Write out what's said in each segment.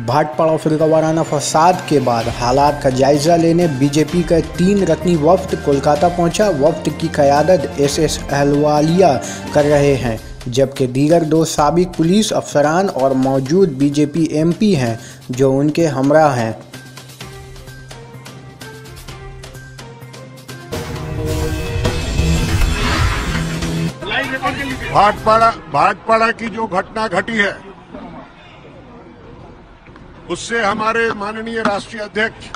भाटपाड़ा फिरकावाराना फसाद के बाद हालात का जायजा लेने बीजेपी का 3 रकनी वफ्द कोलकाता पहुंचा। वफ्द की क़यादत एसएस अहलुवालिया कर रहे हैं, जबकि दीगर 2 साबिक पुलिस अफसरान और मौजूद बीजेपी एमपी हैं जो उनके हमरा हैं। भाटपाड़ा की जो घटना घटी है उससे हमारे माननीय राष्ट्रीय अध्यक्ष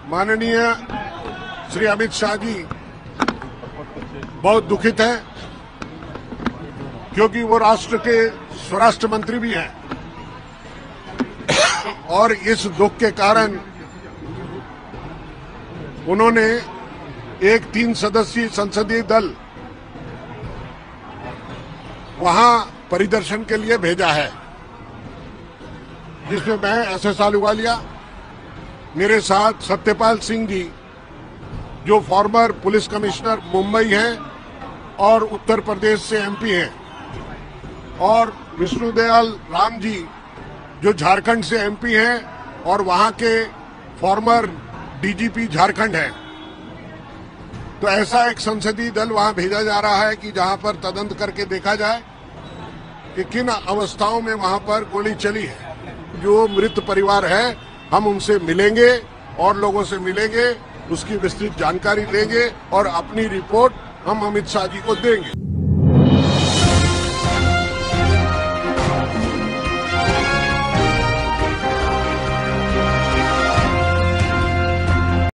माननीय श्री अमित शाह जी बहुत दुखित हैं, क्योंकि वो राष्ट्र के स्वराष्ट्र मंत्री भी हैं और इस दुख के कारण उन्होंने एक 3 सदस्यीय संसदीय दल वहां परिदर्शन के लिए भेजा है, जिसमें मैं एसएस अहलुवालिया, मेरे साथ सत्यपाल सिंह जी जो फॉर्मर पुलिस कमिश्नर मुंबई हैं और उत्तर प्रदेश से एमपी हैं, और विष्णुदयाल राम जी जो झारखंड से एमपी हैं और वहां के फॉर्मर डीजीपी झारखंड हैं। तो ऐसा एक संसदीय दल वहां भेजा जा रहा है कि जहां पर तदंत करके देखा जाए कि किन अवस्थाओं में वहां पर गोली चली है। जो मृत परिवार है हम उनसे मिलेंगे और लोगों से मिलेंगे, उसकी विस्तृत जानकारी लेंगे और अपनी रिपोर्ट हम अमित शाह जी को देंगे।